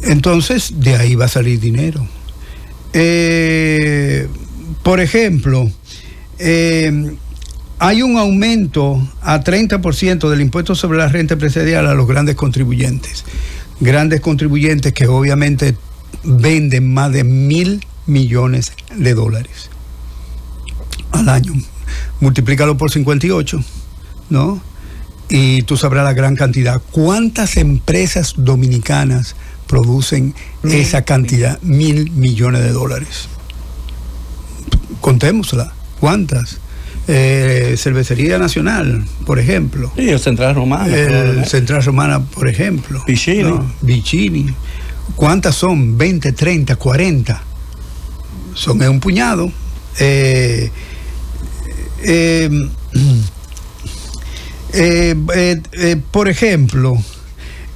Entonces, de ahí va a salir dinero. Por ejemplo, hay un aumento a 30% del impuesto sobre la renta empresarial a los grandes contribuyentes que obviamente venden más de $1,000 millones al año. Multiplícalo por 58, ¿no? Y tú sabrás la gran cantidad. ¿Cuántas empresas dominicanas producen esa cantidad? $1,000 millones. Contémosla. ¿Cuántas? Cervecería Nacional, por ejemplo. Sí, el Central Romana. Central Romana, por ejemplo. Vicini. ¿No? Vicini. ¿Cuántas son? 20, 30, 40. Son un puñado. Por ejemplo,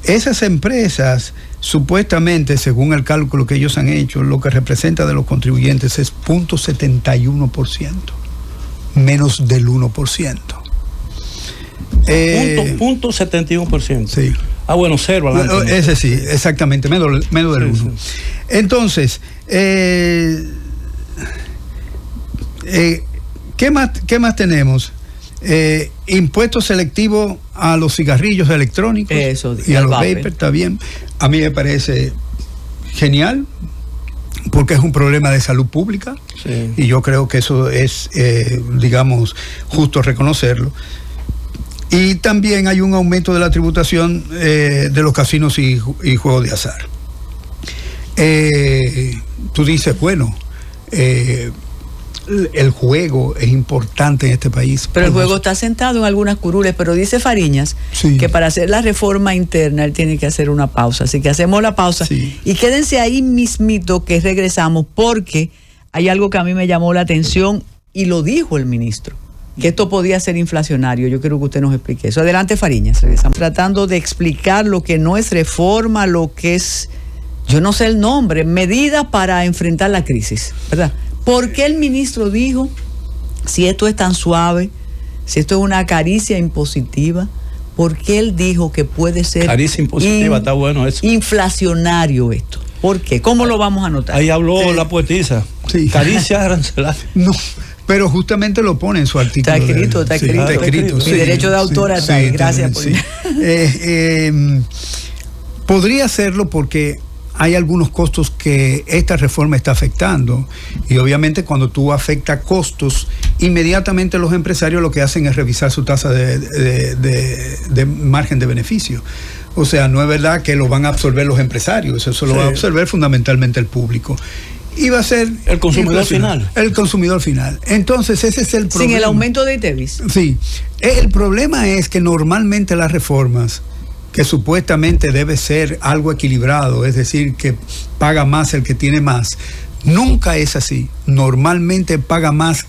esas empresas supuestamente, según el cálculo que ellos han hecho, lo que representa de los contribuyentes es 0.71%, menos del 1%. 0.71%. Sí. Ah, bueno, cero adelante. Ese sí, exactamente, menos del 1%. Sí. Entonces, ¿qué más tenemos? Impuesto selectivo a los cigarrillos electrónicos y a los vapers, está bien. A mí me parece genial, porque es un problema de salud pública, sí. Y yo creo que eso es, digamos, justo reconocerlo. Y también hay un aumento de la tributación de los casinos y juegos de azar. Tú dices, bueno, el juego es importante en este país. Pero el juego está sentado en algunas curules, pero dice Fariñas, sí, que para hacer la reforma interna él tiene que hacer una pausa. Así que hacemos la pausa, sí, y quédense ahí mismito que regresamos, porque hay algo que a mí me llamó la atención y lo dijo el ministro, que esto podía ser inflacionario. Yo quiero que usted nos explique eso. Adelante, Fariñas. Regresamos tratando de explicar lo que no es reforma, lo que es, yo no sé el nombre, medidas para enfrentar la crisis, ¿verdad? ¿Por qué el ministro dijo, si esto es tan suave, si esto es una caricia impositiva, por qué él dijo que puede ser caricia impositiva? Está bueno eso. Inflacionario esto? ¿Por qué? ¿Cómo lo vamos a anotar? Ahí habló la poetisa. Sí. Caricia arancelaria. No, pero justamente lo pone en su artículo. Está escrito. Mi derecho de autora está ahí. Gracias por podría hacerlo porque hay algunos costos que esta reforma está afectando, y obviamente cuando tú afectas costos, inmediatamente los empresarios lo que hacen es revisar su tasa de margen de beneficio. O sea, no es verdad que lo van a absorber los empresarios, eso lo va a absorber fundamentalmente el público. Y va a ser el consumidor final. El consumidor final. Entonces ese es el problema. Sin el aumento de ITEVIS. Sí. El problema es que normalmente las reformas, que supuestamente debe ser algo equilibrado, es decir, que paga más el que tiene más, nunca es así. Normalmente paga más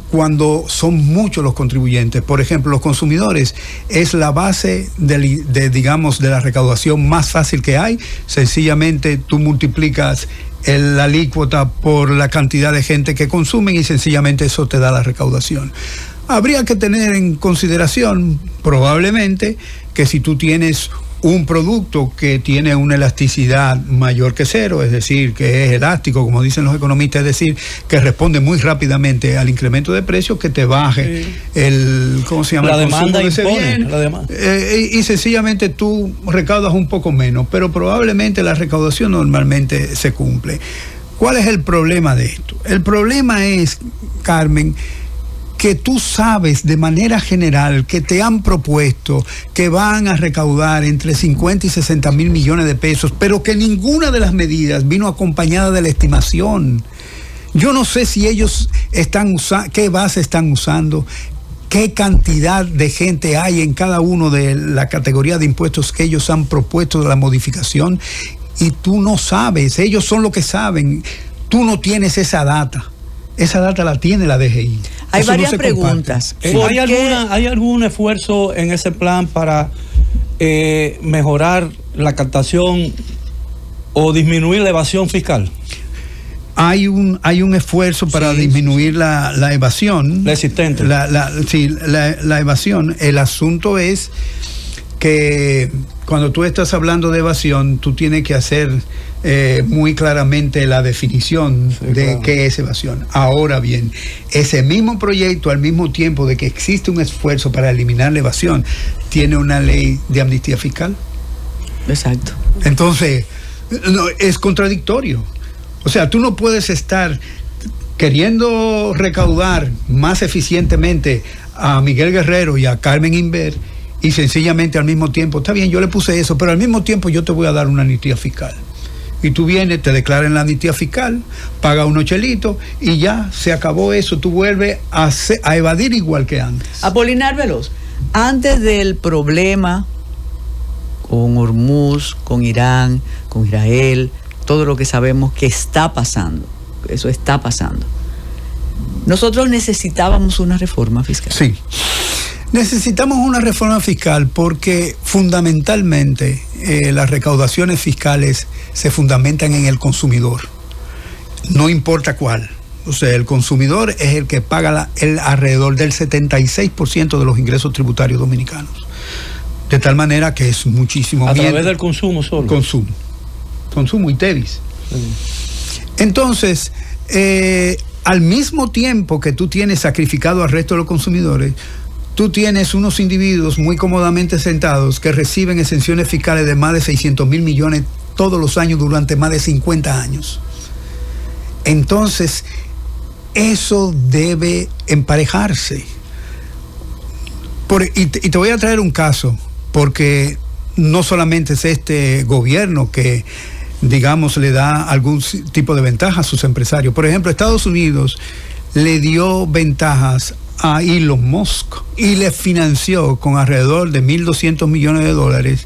cuando son muchos los contribuyentes. Por ejemplo, los consumidores es la base digamos, de la recaudación más fácil que hay. Sencillamente tú multiplicas la alícuota por la cantidad de gente que consumen y sencillamente eso te da la recaudación. Habría que tener en consideración, probablemente, que si tú tienes un producto que tiene una elasticidad mayor que cero, es decir, que es elástico, como dicen los economistas, es decir, que responde muy rápidamente al incremento de precios, que te baje la demanda impone, la demanda. Y sencillamente tú recaudas un poco menos, pero probablemente la recaudación normalmente se cumple. ¿Cuál es el problema de esto? El problema es, Carmen, que tú sabes de manera general que te han propuesto que van a recaudar entre 50 y 60 mil millones de pesos, pero que ninguna de las medidas vino acompañada de la estimación. Yo no sé si ellos están usando, qué base están usando, qué cantidad de gente hay en cada uno de la categoría de impuestos que ellos han propuesto de la modificación, y tú no sabes, ellos son los que saben, tú no tienes esa data. Esa data la tiene la DGI. Hay varias preguntas. ¿Hay algún esfuerzo en ese plan para mejorar la captación o disminuir la evasión fiscal? Hay un esfuerzo para disminuir la evasión. La existente. La evasión. El asunto es que cuando tú estás hablando de evasión, tú tienes que hacer muy claramente la definición de qué es evasión. Ahora bien, ese mismo proyecto, al mismo tiempo de que existe un esfuerzo para eliminar la evasión, tiene una ley de amnistía fiscal. Exacto. Entonces, es contradictorio. O sea, tú no puedes estar queriendo recaudar más eficientemente a Miguel Guerrero y a Carmen Inver, y sencillamente al mismo tiempo, está bien, yo le puse eso, pero al mismo tiempo yo te voy a dar una amnistía fiscal. Y tú vienes, te declaran la amnistía fiscal, pagas unos chelitos y ya se acabó eso. Tú vuelves a evadir igual que antes. Apolinar Veloz, antes del problema con Hormuz, con Irán, con Israel, todo lo que sabemos que está pasando, eso está pasando, nosotros necesitábamos una reforma fiscal. Sí. Necesitamos una reforma fiscal porque fundamentalmente las recaudaciones fiscales se fundamentan en el consumidor, no importa cuál. O sea, el consumidor es el que paga alrededor del 76% de los ingresos tributarios dominicanos. De tal manera que es muchísimo. A través del consumo solo. Consumo y ITEVIS. Sí. Entonces, al mismo tiempo que tú tienes sacrificado al resto de los consumidores, tú tienes unos individuos muy cómodamente sentados que reciben exenciones fiscales de más de 600,000 millones todos los años durante más de 50 años. Entonces, eso debe emparejarse. Y te voy a traer un caso, porque no solamente es este gobierno que, digamos, le da algún tipo de ventaja a sus empresarios. Por ejemplo, Estados Unidos le dio ventajas a Elon Musk y le financió con alrededor de $1,200 millones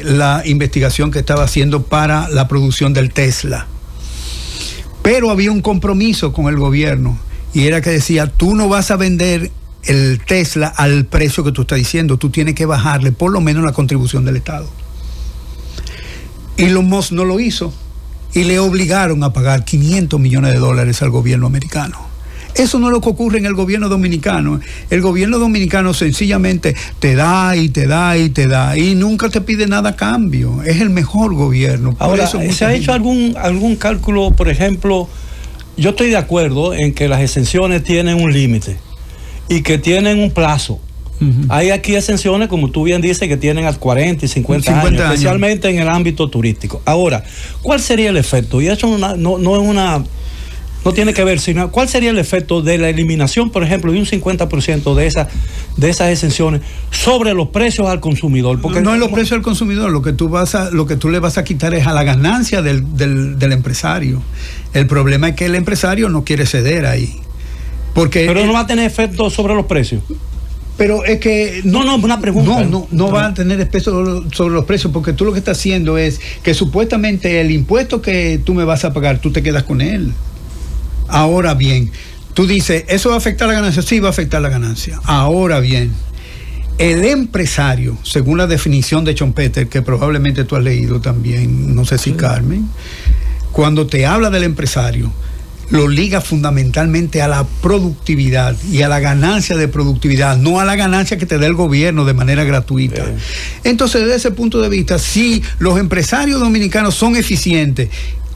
la investigación que estaba haciendo para la producción del Tesla. Pero había un compromiso con el gobierno, y era que decía, tú no vas a vender el Tesla al precio que tú estás diciendo, tú tienes que bajarle por lo menos la contribución del Estado. Elon Musk no lo hizo y le obligaron a pagar $500 millones al gobierno americano. Eso no es lo que ocurre en el gobierno dominicano. El gobierno dominicano sencillamente te da y te da y te da y nunca te pide nada a cambio. Es el mejor gobierno. Ahora, ¿se ha hecho algún cálculo? Por ejemplo, yo estoy de acuerdo en que las exenciones tienen un límite y que tienen un plazo. Hay aquí exenciones, como tú bien dices, que tienen a 40 y 50 años, especialmente en el ámbito turístico. Ahora, ¿cuál sería el efecto? Y eso no tiene que ver, sino ¿cuál sería el efecto de la eliminación, por ejemplo, de un 50% de esas exenciones sobre los precios al consumidor? Porque no es los precios al consumidor, lo que tú le vas a quitar es a la ganancia del empresario. El problema es que el empresario no quiere ceder ahí. Pero no va a tener efecto sobre los precios. Pero es que... una pregunta. No va a tener efecto sobre los precios, porque tú lo que estás haciendo es que supuestamente el impuesto que tú me vas a pagar, tú te quedas con él. Ahora bien, tú dices, ¿eso va a afectar la ganancia? Sí, va a afectar la ganancia. Ahora bien, el empresario, según la definición de Schumpeter, que probablemente tú has leído también, no sé si Carmen, cuando te habla del empresario, lo liga fundamentalmente a la productividad y a la ganancia de productividad, no a la ganancia que te da el gobierno de manera gratuita. Entonces, desde ese punto de vista, si los empresarios dominicanos son eficientes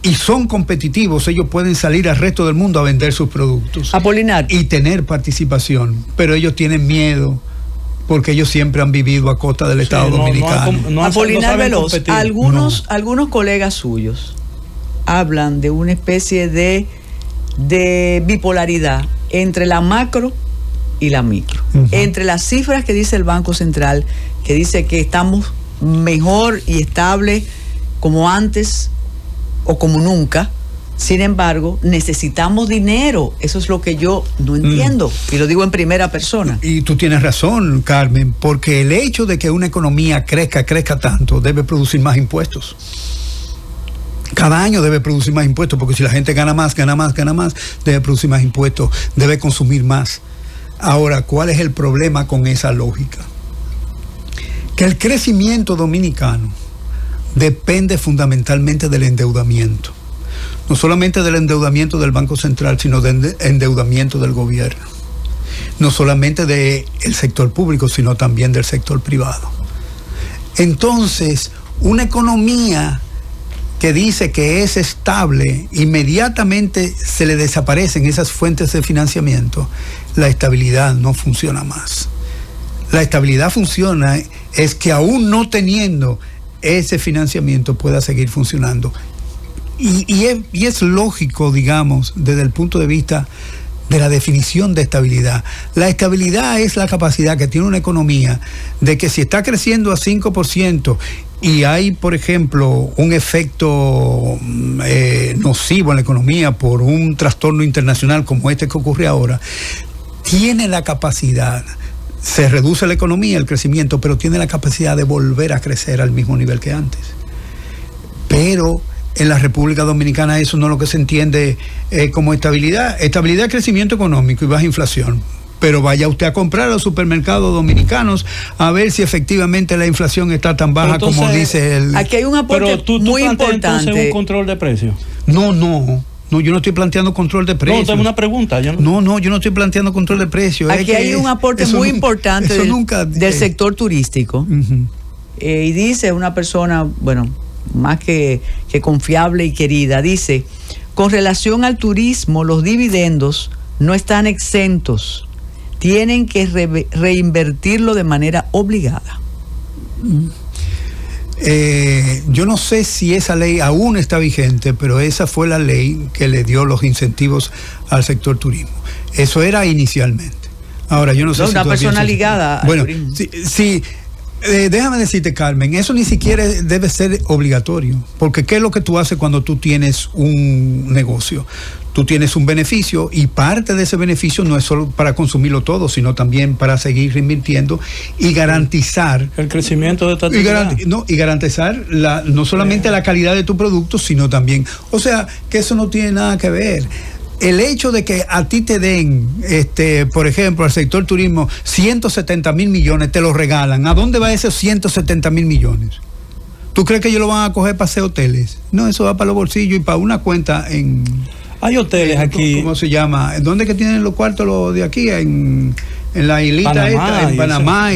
y son competitivos, ellos pueden salir al resto del mundo a vender sus productos. Apolinar. Y tener participación, pero ellos tienen miedo porque ellos siempre han vivido a costa del Estado dominicano. Apolinar Veloz, algunos colegas suyos hablan de una especie de bipolaridad entre la macro y la micro. Entre las cifras que dice el Banco Central, que dice que estamos mejor y estable como antes o como nunca, sin embargo, necesitamos dinero. Eso es lo que yo no entiendo, y lo digo en primera persona. Y tú tienes razón, Carmen, porque el hecho de que una economía crezca tanto, debe producir más impuestos. Cada año debe producir más impuestos, porque si la gente gana más, debe producir más impuestos, debe consumir más. Ahora, ¿cuál es el problema con esa lógica? Que el crecimiento dominicano depende fundamentalmente del endeudamiento. No solamente del endeudamiento del Banco Central, sino del endeudamiento del gobierno. No solamente del sector público, sino también del sector privado. Entonces, una economía que dice que es estable, inmediatamente se le desaparecen esas fuentes de financiamiento, la estabilidad no funciona más. La estabilidad funciona es que aún no teniendo ese financiamiento pueda seguir funcionando. Y es lógico, digamos, desde el punto de vista de la definición de estabilidad. La estabilidad es la capacidad que tiene una economía de que si está creciendo a 5% y hay, por ejemplo, un efecto nocivo en la economía por un trastorno internacional como este que ocurre ahora, tiene la capacidad, se reduce la economía, el crecimiento, pero tiene la capacidad de volver a crecer al mismo nivel que antes. Pero en la República Dominicana eso no es lo que se entiende como estabilidad. Estabilidad es crecimiento económico y baja inflación. Pero vaya usted a comprar a los supermercados dominicanos a ver si efectivamente la inflación está tan baja como dice el... Aquí hay un aporte muy importante. Entonces un control de precios. No, yo no estoy planteando control de precios. No, tengo una pregunta. Yo no estoy planteando control de precios. Aquí hay un aporte muy importante del sector turístico. Y dice una persona, bueno, más que confiable y querida, dice, con relación al turismo, los dividendos no están exentos. tienen que reinvertirlo de manera obligada. Yo no sé si esa ley aún está vigente, pero esa fue la ley que le dio los incentivos al sector turismo. Eso era inicialmente. Ahora, yo no sé si una persona ligada al turismo. Sí, déjame decirte, Carmen, eso ni siquiera debe ser obligatorio, porque ¿qué es lo que tú haces cuando tú tienes un negocio? Tú tienes un beneficio y parte de ese beneficio no es solo para consumirlo todo, sino también para seguir reinvirtiendo y garantizar el crecimiento de esta actividad. Y garantizar no solamente la calidad de tu producto, sino también, o sea, que eso no tiene nada que ver. El hecho de que a ti te den, por ejemplo, al sector turismo 170,000 millones, te los regalan. ¿A dónde va esos 170,000 millones? ¿Tú crees que ellos lo van a coger para hacer hoteles? No, eso va para los bolsillos y para una cuenta en... Hay hoteles aquí. ¿Cómo se llama? ¿Dónde que tienen los cuartos los de aquí? En la islita Panamá, esta, en Panamá.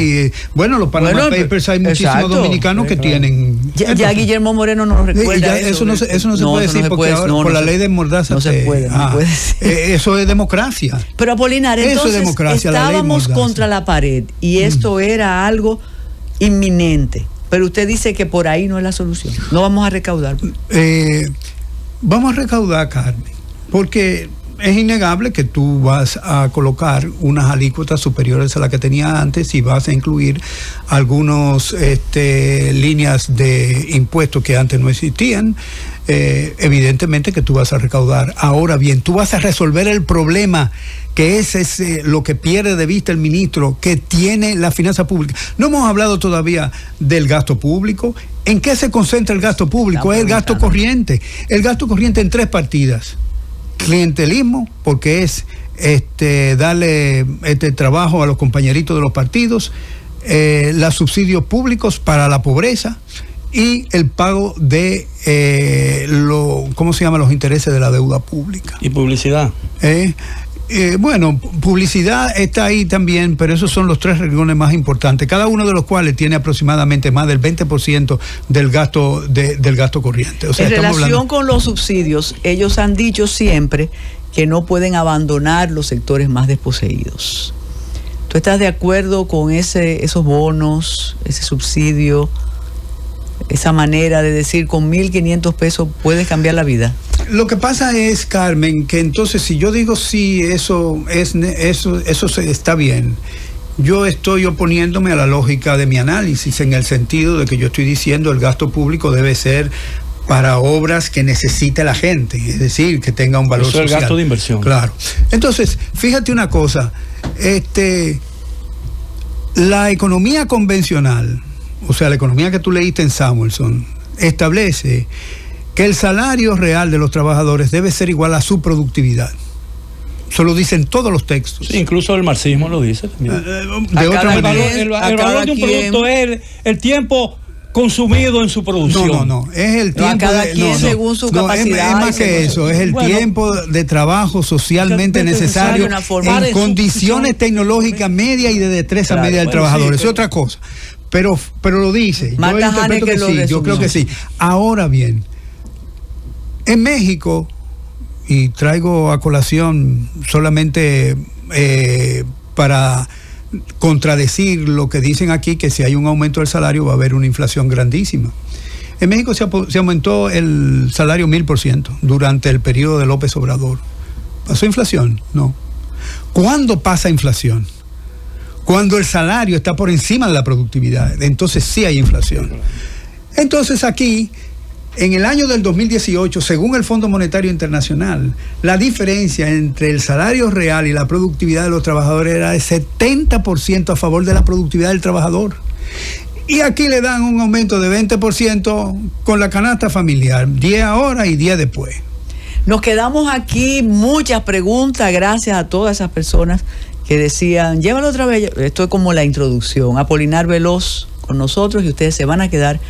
Bueno, los Panama Papers, hay muchísimos dominicanos que tienen. Ya Guillermo Moreno no nos recuerda eso no se puede decir porque ahora por la ley de Mordaza no se puede decir. Eso es democracia. Pero Apolinar, entonces es democracia, estábamos contra la pared y esto era algo inminente. Pero usted dice que por ahí no es la solución. No vamos a recaudar. Vamos a recaudar, Carmen, porque es innegable que tú vas a colocar unas alícuotas superiores a la que tenía antes y vas a incluir algunas líneas de impuestos que antes no existían. Evidentemente que tú vas a recaudar. Ahora bien, tú vas a resolver el problema, que ese es lo que pierde de vista el ministro, que tiene la finanza pública. No hemos hablado todavía del gasto público. ¿En qué se concentra el gasto público? Es el gasto corriente. El gasto corriente en 3 partidas. Clientelismo, porque es darle trabajo a los compañeritos de los partidos, los subsidios públicos para la pobreza y el pago de ¿cómo se llama? Los intereses de la deuda pública. Y publicidad. Bueno, publicidad está ahí también, pero esos son los 3 renglones más importantes, cada uno de los cuales tiene aproximadamente más del 20% del gasto corriente. O sea, en relación con los subsidios, ellos han dicho siempre que no pueden abandonar los sectores más desposeídos. ¿Tú estás de acuerdo con esos bonos, ese subsidio, esa manera de decir con 1.500 pesos puedes cambiar la vida? Lo que pasa es, Carmen, que entonces si yo digo sí, eso está bien, yo estoy oponiéndome a la lógica de mi análisis, en el sentido de que yo estoy diciendo el gasto público debe ser para obras que necesite la gente, es decir, que tenga un valor social. Eso es el gasto de inversión. Claro. Entonces, fíjate una cosa, la economía convencional, o sea, la economía que tú leíste en Samuelson, establece que el salario real de los trabajadores debe ser igual a su productividad. Eso lo dicen todos los textos. Sí, incluso el marxismo lo dice también. El valor de un producto es el tiempo consumido en su producción. No, es el tiempo cada quien según su capacidad. Es más que eso, es el tiempo de trabajo socialmente necesario en condiciones tecnológicas medias y de destreza media del trabajador. Es otra cosa. Pero lo dice. Yo interpreto que sí, yo creo que sí. Ahora bien, en México, y traigo a colación solamente para contradecir lo que dicen aquí, que si hay un aumento del salario va a haber una inflación grandísima. En México se aumentó el salario 1000% durante el periodo de López Obrador. ¿Pasó inflación? No. ¿Cuándo pasa inflación? Cuando el salario está por encima de la productividad, entonces sí hay inflación. Entonces aquí, en el año del 2018, según el Fondo Monetario Internacional, la diferencia entre el salario real y la productividad de los trabajadores era de 70% a favor de la productividad del trabajador. Y aquí le dan un aumento de 20% con la canasta familiar, 10 ahora y 10 después. Nos quedamos aquí, muchas preguntas, gracias a todas esas personas que decían, llévalo otra vez. Esto es como la introducción. Apolinar Veloz con nosotros y ustedes se van a quedar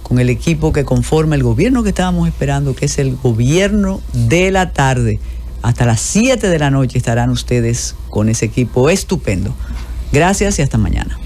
con el equipo que conforma el gobierno que estábamos esperando, que es el gobierno de la tarde. Hasta las 7 de la noche estarán ustedes con ese equipo estupendo. Gracias y hasta mañana.